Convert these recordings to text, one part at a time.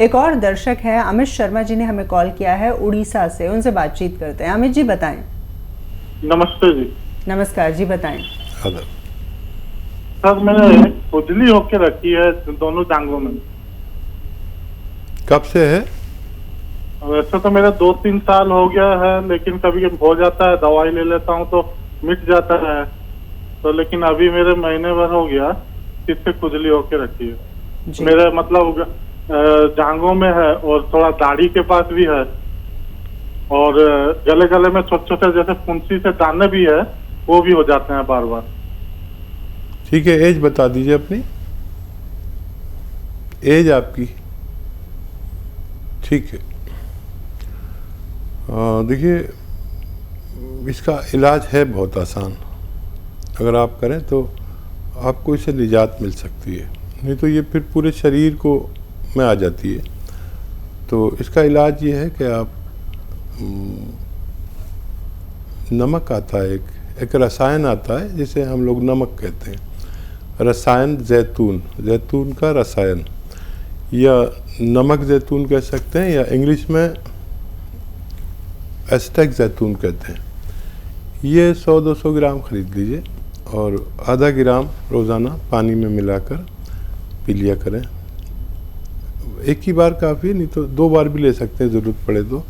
एक और दर्शक हैं अमित शर्मा जी ने हमें कॉल किया है उड़ीसा से, उनसे बातचीत करते हैं। अमित जी बताएं। नमस्ते जी। नमस्कार जी, बताएं। सर मैंने खुजली होके रखी है दोनों टांगों में। कब से है? वैसे तो मेरा 2-3 साल हो गया है, लेकिन कभी हो जाता है, दवाई ले लेता हूँ तो मिट जाता है। तो लेकिन अभी मेरे महीने भर हो गया इससे खुजली होके रखी है। मेरे मतलब जांघों में है और थोड़ा दाढ़ी के पास भी है और गले में छोटे छोटे जैसे फुंसी से दाने भी है, वो भी हो जाते हैं बार बार। ठीक है, एज बता दीजिए अपनी, एज आपकी। ठीक है, देखिए इसका इलाज है बहुत आसान। अगर आप करें तो आपको इससे निजात मिल सकती है, नहीं तो ये फिर पूरे शरीर को में आ जाती है। तो इसका इलाज ये है कि आप नमक आता है, एक रसायन आता है जिसे हम लोग नमक कहते हैं। रसायन जैतून का रसायन, या नमक जैतून कह सकते हैं, या इंग्लिश में एस्टेक जैतून कहते हैं। ये 100-200 ग्राम खरीद लीजिए और आधा ग्राम रोज़ाना पानी में मिलाकर पी लिया करें। एक ही बार काफ़ी, नहीं तो 2 बार भी ले सकते हैं ज़रूरत पड़े तो।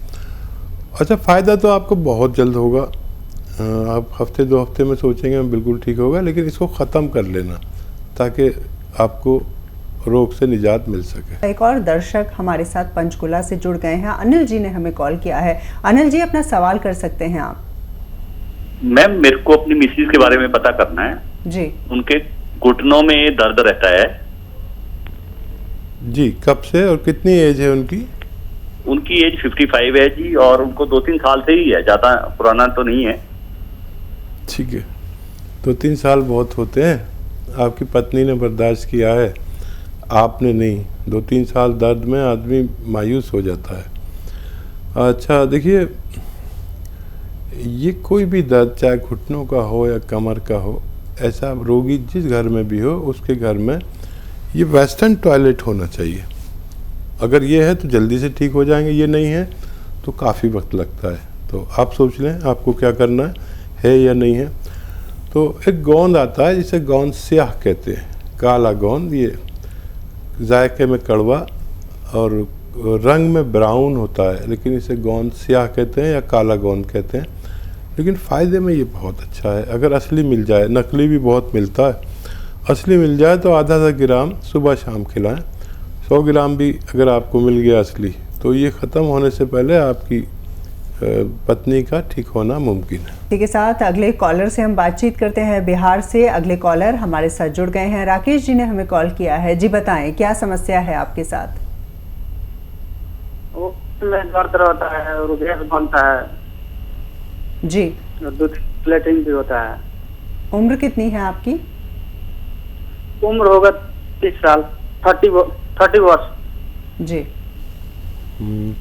अच्छा, फ़ायदा तो आपको बहुत जल्द होगा। आप हफ्ते 2 हफ्ते में सोचेंगे बिल्कुल ठीक होगा, लेकिन इसको ख़त्म कर लेना ताकि आपको रोग से निजात मिल सके। एक और दर्शक हमारे साथ पंचकुला से जुड़ गए हैं, अनिल जी ने हमें कॉल किया है। अनिल जी, अपना सवाल कर सकते हैं आप। मैम, मेरे को अपनी मिसेज के बारे में पता करना है जी। उनके घुटनों में दर्द रहता है जी। कब से और कितनी एज है उनकी? उनकी एज 55 है जी, और उनको 2-3 साल से ही है, ज्यादा पुराना तो नहीं है। ठीक है, 2-3 साल बहुत होते हैं। आपकी पत्नी ने बर्दाश्त किया है, आपने नहीं। 2-3 साल दर्द में आदमी मायूस हो जाता है। अच्छा देखिए, ये कोई भी दर्द, चाहे घुटनों का हो या कमर का हो, ऐसा रोगी जिस घर में भी हो उसके घर में ये वेस्टर्न टॉयलेट होना चाहिए। अगर ये है तो जल्दी से ठीक हो जाएंगे, ये नहीं है तो काफ़ी वक्त लगता है। तो आप सोच लें आपको क्या करना है या नहीं है। तो एक गोंद आता है जिसे गोंद स्याह कहते हैं, काला गोंद। ये जायके में कड़वा और रंग में ब्राउन होता है, लेकिन इसे गोंद स्याह कहते हैं या काला गोंद कहते हैं। लेकिन फ़ायदे में ये बहुत अच्छा है। अगर असली मिल जाए, नकली भी बहुत मिलता है, असली मिल जाए तो आधा ग्राम सुबह शाम खिलाएं। 100 ग्राम भी अगर आपको मिल गया असली, तो ये ख़त्म होने से पहले आपकी पत्नी का ठीक होना मुमकिन है। इसी के साथ अगले कॉलर से हम बातचीत करते हैं। बिहार से अगले कॉलर हमारे साथ जुड़ गए हैं, राकेश जी ने हमें कॉल किया है। जी बताएं, क्या समस्या है आपके साथ? दर्द रहता है और गैस बनता है जी, और दूध प्लेटिंग भी होता है। उम्र कितनी है आपकी? उम्र होगा 30 साल, 30 वर्ष। जी,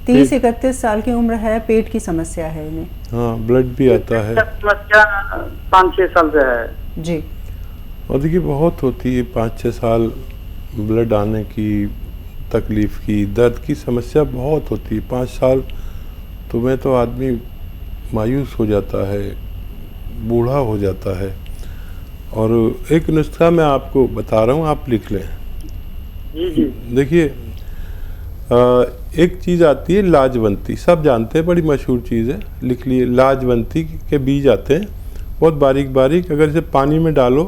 30-31 साल की उम्र है। पेट की समस्या है इन्हें। हाँ, ब्लड भी आता है। समस्या 5-6 साल से है जी। और देखिए बहुत होती है 5-6 साल ब्लड आने की, तकलीफ़ की, दर्द की समस्या बहुत होती है। 5 साल तो में तो आदमी मायूस हो जाता है, बूढ़ा हो जाता है। और एक नुस्खा मैं आपको बता रहा हूँ, आप लिख लें। जी। देखिए, एक चीज़ आती है लाजवंती, सब जानते हैं, बड़ी मशहूर चीज़ है, लिख लिए। लाजवंती के बीज आते हैं बहुत बारीक बारीक। अगर इसे पानी में डालो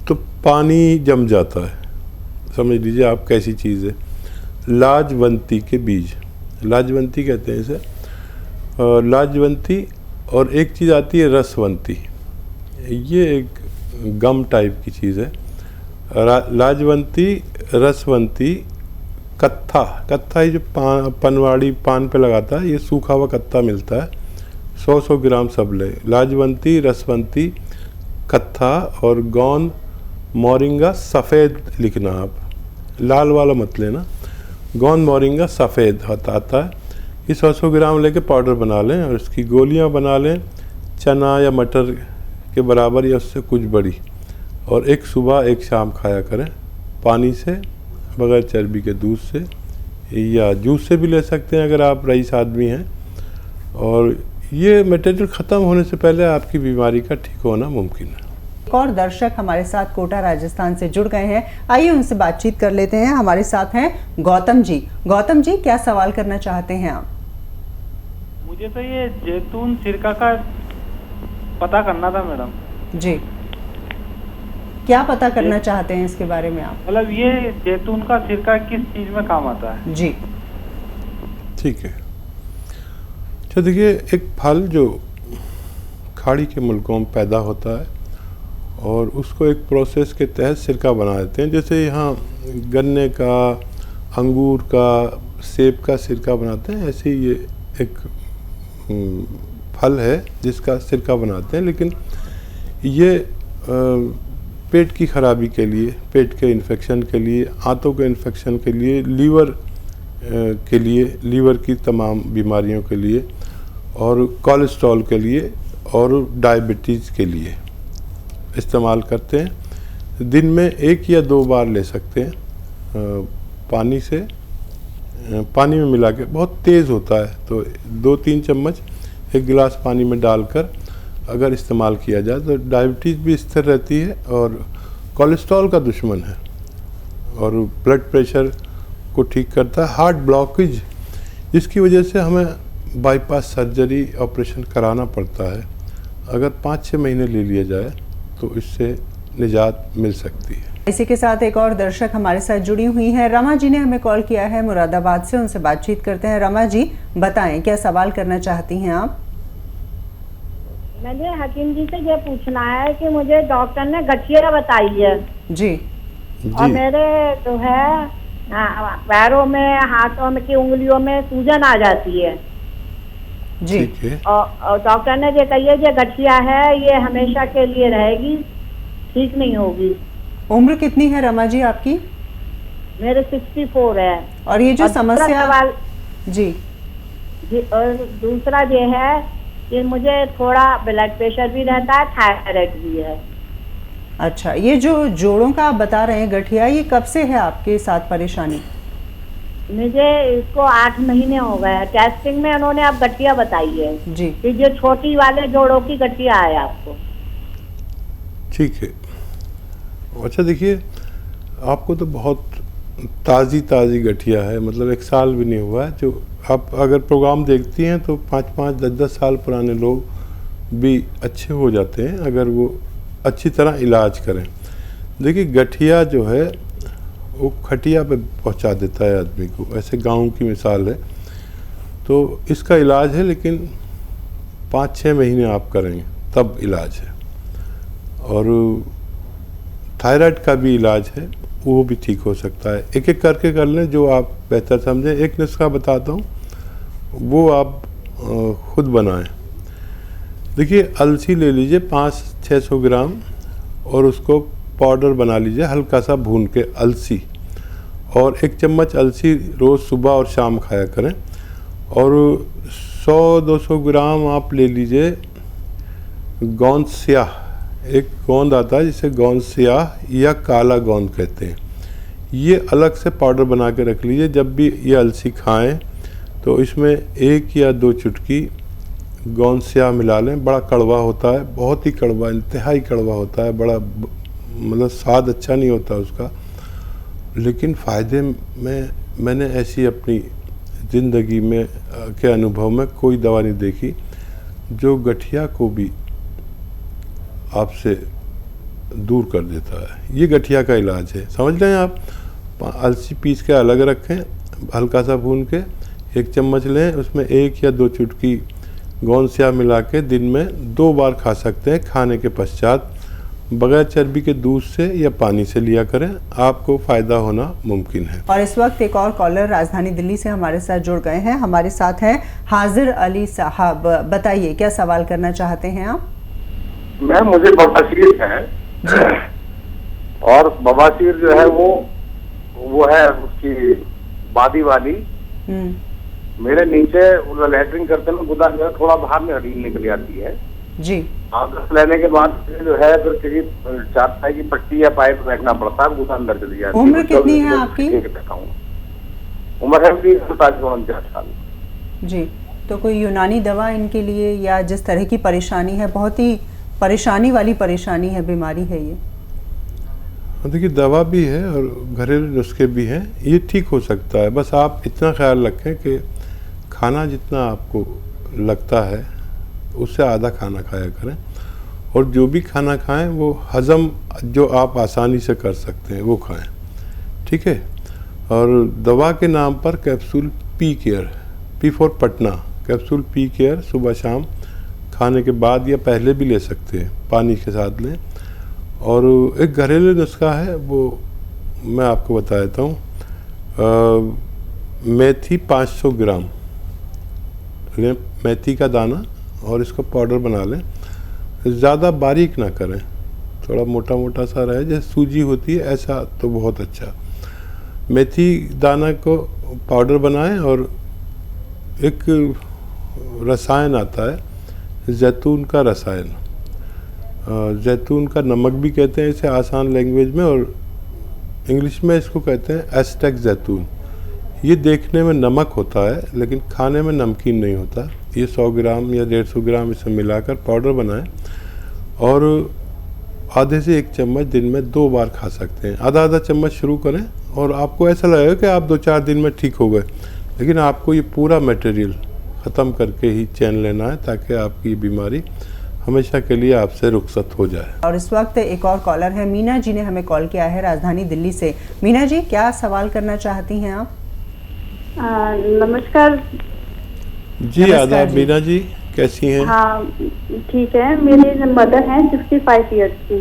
तो पानी जम जाता है। समझ लीजिए आप कैसी चीज़ है। लाजवंती के बीज, लाजवंती कहते हैं इसे, लाजवंती। और एक चीज़ आती है रसवंती, ये एक गम टाइप की चीज़ है। लाजवंती, रसवंती, कत्था ये जो पनवाड़ी पान पे लगाता है, ये सूखा हुआ कत्था मिलता है। 100 ग्राम सब ले। लाजवंती, रसवंती, कत्था और गोंद मोरिंगा सफ़ेद लिखना आप, लाल वाला मत लेना। गोंद मोरिंगा सफ़ेद आता है। ये 100 ग्राम लेके पाउडर बना लें और इसकी गोलियां बना लें, चना या मटर के बराबर या उससे कुछ बड़ी। और एक सुबह एक शाम खाया करें, पानी से, बगैर चर्बी के दूध से, या जूस से भी ले सकते हैं अगर आप रईस आदमी हैं। और ये मटेरियल ख़त्म होने से पहले आपकी बीमारी का ठीक होना मुमकिन है। एक और दर्शक हमारे साथ कोटा राजस्थान से जुड़ गए हैं, आइए उनसे बातचीत कर लेते हैं। हमारे साथ हैं गौतम जी। गौतम जी, क्या सवाल करना चाहते हैं आप? मुझे तो ये जैतून सिरका का पता करना था मैडम जी, क्या पता करना चाहते हैं इसके बारे में आप? मतलब ये जैतून का सिरका किस चीज में काम आता है? जी ठीक है। अच्छा देखिए, एक फल जो खाड़ी के मुल्कों में पैदा होता है और उसको एक प्रोसेस के तहत सिरका बना देते हैं। जैसे यहाँ गन्ने का, अंगूर का, सेब का सिरका बनाते हैं, ऐसे ही ये एक फल है जिसका सिरका बनाते हैं। लेकिन ये पेट की खराबी के लिए, पेट के इन्फेक्शन के लिए, आंतों के इन्फेक्शन के लिए, लीवर के लिए, लीवर की तमाम बीमारियों के लिए, और कोलेस्ट्रॉल के लिए और डायबिटीज़ के लिए इस्तेमाल करते हैं। दिन में 1 या 2 बार ले सकते हैं। पानी में मिला के, बहुत तेज़ होता है तो 2-3 चम्मच 1 गिलास पानी में डालकर अगर इस्तेमाल किया जाए तो डायबिटीज़ भी स्थिर रहती है और कोलेस्ट्रॉल का दुश्मन है और ब्लड प्रेशर को ठीक करता है। हार्ट ब्लॉकेज जिसकी वजह से हमें बाईपास सर्जरी ऑपरेशन कराना पड़ता है, अगर 5-6 महीने ले लिया जाए तो इससे निजात मिल सकती है। इसी के साथ एक और दर्शक हमारे साथ जुड़ी हुई हैं, रमा जी ने हमें कॉल किया है मुरादाबाद से, उनसे बातचीत करते हैं। रमा जी, बताएं क्या सवाल करना चाहती हैं आप? मुझे हकीम जी से ये पूछना है कि मुझे डॉक्टर ने गठिया बताई है जी, और मेरे जो है पैरों में, हाथों में की उंगलियों में सूजन आ जाती है जी, और डॉक्टर ने ये कही है ये गठिया है, ये हमेशा के लिए रहेगी, ठीक नहीं होगी। उम्र कितनी है रमा जी आपकी? मेरे 64 है। और ये जो समस्या सवाल जी, और दूसरा ये है कि मुझे थोड़ा ब्लड प्रेशर भी रहता है, थायराइड भी है। अच्छा, ये जो जोड़ों का आप बता रहे हैं गठिया, ये कब से है आपके साथ परेशानी? मुझे इसको 8 महीने हो गए हैं। टेस्टिंग में उन्होंने आप गठिया बताई है जी, कि जो छोटी वाले जोड़ों की गठिया है आपको। ठीक है। अच्छा देखिए, आपको तो बहुत ताज़ी गठिया है, मतलब 1 साल भी नहीं हुआ है। जो आप अगर प्रोग्राम देखती हैं तो 5-5, 10-10 साल पुराने लोग भी अच्छे हो जाते हैं अगर वो अच्छी तरह इलाज करें। देखिए, गठिया जो है वो खटिया पे पहुंचा देता है आदमी को, ऐसे गाँव की मिसाल है। तो इसका इलाज है, लेकिन 5-6 महीने आप करेंगे तब इलाज है। और थायराइड का भी इलाज है, वो भी ठीक हो सकता है। एक एक करके कर लें जो आप बेहतर समझें। एक नुस्खा बताता हूँ, वो आप खुद बनाएं। देखिए, अलसी ले लीजिए 500-600 ग्राम और उसको पाउडर बना लीजिए, हल्का सा भून के अलसी, और 1 चम्मच अलसी रोज़ सुबह और शाम खाया करें। और 100-200 ग्राम आप ले लीजिए गोंद स्याह। एक गोंद आता है जिसे गोंद स्याह या काला गोंद कहते हैं। ये अलग से पाउडर बना के रख लीजिए। जब भी ये अलसी खाएं तो इसमें 1 या 2 चुटकी गोंद स्याह मिला लें। बड़ा कड़वा होता है, बहुत ही कड़वा, इंतहाई कड़वा होता है, बड़ा मतलब स्वाद अच्छा नहीं होता उसका, लेकिन फ़ायदे में मैंने ऐसी अपनी ज़िंदगी में के अनुभव में कोई दवा नहीं देखी जो गठिया को भी आपसे दूर कर देता है। ये गठिया का इलाज है, समझ रहे हैं आप। अलसी पीस के अलग रखें, हल्का सा भून के 1 चम्मच लें, उसमें 1 या 2 चुटकी गोंद स्याह मिला के दिन में 2 बार खा सकते हैं। खाने के पश्चात बगैर चर्बी के दूध से या पानी से लिया करें, आपको फ़ायदा होना मुमकिन है। और इस वक्त एक और कॉलर राजधानी दिल्ली से हमारे साथ जुड़ गए हैं। हमारे साथ हैं हाजिर अली साहब। बताइए क्या सवाल करना चाहते हैं आप? मैम, मुझे बवासीर है और बवासीर जो है वो है उसकी बादी वाली। मेरे नीचे लैटरिन करते में गुदा जो है थोड़ा बाहर में हड्डी निकल आती है जी। आदत लेने के बाद जो है फिर किसी 4 की पट्टी या पाइप रखना पड़ता है, गुदा अंदर चली जाती है। उम्र कितनी है आपकी? उम्र है उनकी 47 साल। जी, तो कोई यूनानी दवा इनके लिए, या जिस तरह की परेशानी है, बहुत ही परेशानी वाली परेशानी है, बीमारी है ये? देखिए, दवा भी है और घरेलू नुस्खे भी हैं, ये ठीक हो सकता है। बस आप इतना ख्याल रखें कि खाना जितना आपको लगता है उससे आधा खाना खाया करें, और जो भी खाना खाएं वो हज़म जो आप आसानी से कर सकते हैं वो खाएं, ठीक है। और दवा के नाम पर capsule P care, P for Patna, capsule P care सुबह शाम खाने के बाद या पहले भी ले सकते हैं, पानी के साथ लें। और एक घरेलू नुस्खा है, वो मैं आपको बता देता हूँ। मेथी 500 ग्राम लें, मेथी का दाना, और इसको पाउडर बना लें। ज़्यादा बारीक ना करें, थोड़ा मोटा मोटा सा रहे, जैसे सूजी होती है ऐसा, तो बहुत अच्छा। मेथी दाना को पाउडर बनाएं, और एक रसायन आता है जैतून का रसायन, जैतून का नमक भी कहते हैं इसे आसान लैंग्वेज में, और इंग्लिश में इसको कहते हैं एस्टेक जैतून। ये देखने में नमक होता है लेकिन खाने में नमकीन नहीं होता। ये 100 ग्राम या 150 ग्राम इसे मिलाकर पाउडर बनाएं, और आधे से 1 चम्मच दिन में 2 बार खा सकते हैं। आधा आधा चम्मच शुरू करें, और आपको ऐसा लगेगा कि आप 2-4 दिन में ठीक हो गए, लेकिन आपको ये पूरा मटेरियल ख़त्म करके ही चैन लेना है, ताकि आपकी बीमारी हमेशा के लिए आपसे रुखसत हो जाए। और इस वक्त एक और कॉलर है, मीना जी ने हमें कॉल किया है राजधानी दिल्ली से। मीना जी, क्या सवाल करना चाहती हैं आप? नमस्कार जी, आदाब मीना जी, कैसी हैं? हाँ ठीक है। मेरी मदर हैं 65 ईयर्स की।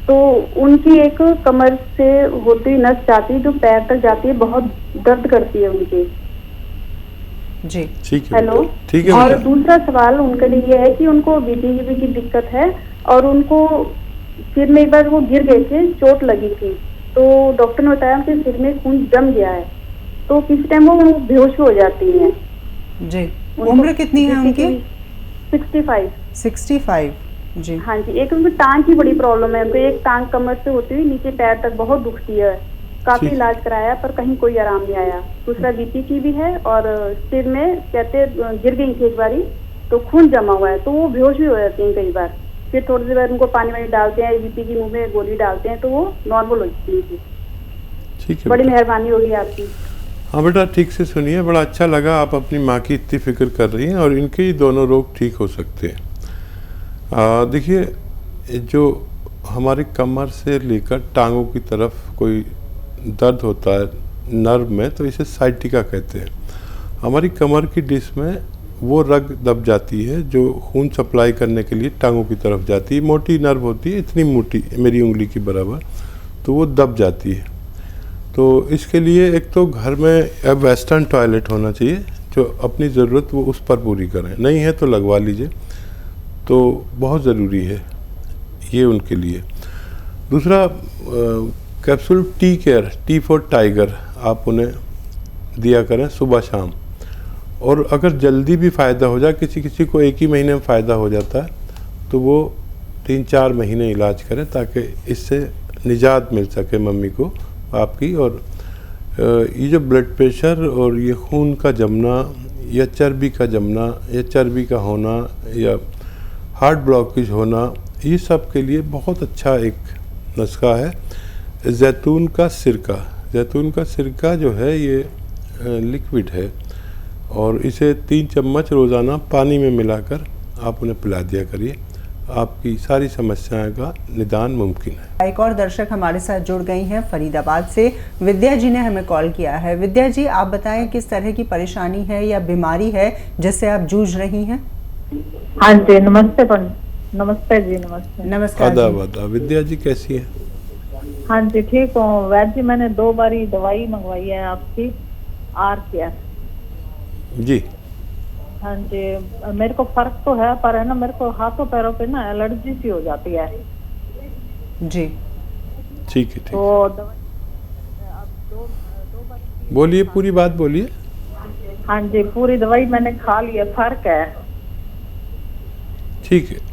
तो उनकी एक कमर से होती हुई नस जाती है जो पैर तक जाती है, बहुत दर्द करती है उनकी। जी ठीक है। हेलो, ठीक है। और दूसरा सवाल उनके लिए ये है कि उनको बीपी की दिक्कत है, और उनको सिर में एक बार वो गिर गए थे, चोट लगी थी, तो डॉक्टर ने बताया कि सिर में खून जम गया है, तो किसी टाइम वो बेहोश हो जाती हैं। जी, उम्र कितनी है उनकी? 65। जी हाँ जी। एक उनकी टांग की बड़ी प्रॉब्लम है, उनको एक टांग कमर से होती हुई नीचे पैर तक बहुत दुखती है। काफी इलाज कराया पर कहीं कोई आराम नहीं आया। दूसरा बीपी की भी है, और सिर में कहते गिर गई थी एक बारी, तो खून जमा हुआ है, तो वो बेहोश भी हो जाती हैं कई बार। फिर थोड़ी देर बाद उनको पानी वानी डालते हैं, बीपी की मुंह में गोली डालते हैं, तो वो नॉर्मल हो जाती है। ठीक है, बड़ी मेहरबानी होगी आपकी। हाँ बेटा, ठीक से सुनिए। बड़ा अच्छा लगा आप अपनी माँ की इतनी फिक्र कर रही हैं, और इनके ही दोनों रोग ठीक हो सकते हैं। देखिए, जो हमारी कमर से लेकर टांगों की तरफ कोई दर्द होता है नर्व में, तो इसे साइटिका कहते हैं। हमारी कमर की डिस्क में वो रग दब जाती है जो खून सप्लाई करने के लिए टांगों की तरफ जाती है। मोटी नर्व होती है, इतनी मोटी, मेरी उंगली की बराबर, तो वो दब जाती है। तो इसके लिए एक तो घर में वेस्टर्न टॉयलेट होना चाहिए, जो अपनी ज़रूरत वो उस पर पूरी करें। नहीं है तो लगवा लीजिए, तो बहुत ज़रूरी है ये उनके लिए। दूसरा, capsule tea care, T for tiger, आप उन्हें दिया करें सुबह शाम। और अगर जल्दी भी फ़ायदा हो जाए, किसी किसी को 1 ही महीने में फ़ायदा हो जाता है, तो वो 3-4 महीने इलाज करें, ताकि इससे निजात मिल सके मम्मी को आपकी। और ये जो ब्लड प्रेशर और ये खून का जमना या चर्बी का जमना या चर्बी का होना या हार्ट ब्लॉकेज होना, ये सब के लिए बहुत अच्छा एक नुस्खा है जैतून का सिरका। जैतून का सिरका जो है ये लिक्विड है, और इसे 3 चम्मच रोज़ाना पानी में मिलाकर आप उन्हें पिला दिया करिए। आपकी सारी समस्याओं का निदान मुमकिन है। एक और दर्शक हमारे साथ जुड़ गई हैं फरीदाबाद से। विद्या जी ने हमें कॉल किया है। विद्या जी, आप बताएं किस तरह की परेशानी है या बीमारी है जिससे आप जूझ रही हैं? हाँ जी, नमस्ते जी। नमस्कार आदाब। विद्या जी कैसी है? हाँ जी, ठीक हूँ। वैसे जी मैंने 2 बारी दवाई मंगवाई है आपकी, आर केयर जी। हाँ जी, मेरे को फर्क तो है, पर है ना, मेरे को हाथों पैरों पे ना एलर्जी सी हो जाती है जी। ठीक है, तो दवाई अब दो बार बोलिए, पूरी बात बोलिए। हाँ जी, पूरी दवाई मैंने खा ली है, फर्क है। ठीक है।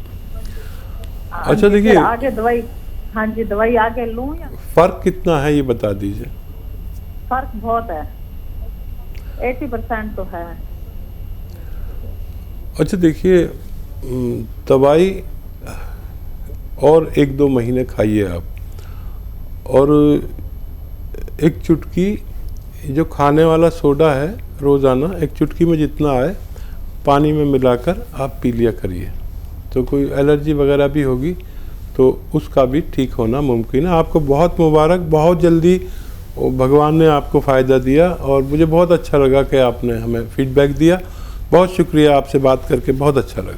अच्छा देखिए, आगे दवाई, हाँ जी, दवाई आगे लूं या? फर्क कितना है ये बता दीजिए। फर्क बहुत है। 80% तो है। अच्छा देखिए, दवाई और 1-2 महीने खाइए आप, और एक चुटकी जो खाने वाला सोडा है रोज़ाना 1 चुटकी में जितना आए पानी में मिलाकर आप पी लिया करिए। तो कोई एलर्जी वगैरह भी होगी तो उसका भी ठीक होना मुमकिन है। आपको बहुत मुबारक, बहुत जल्दी भगवान ने आपको फ़ायदा दिया, और मुझे बहुत अच्छा लगा कि आपने हमें फीडबैक दिया। बहुत शुक्रिया, आपसे बात करके बहुत अच्छा लगा।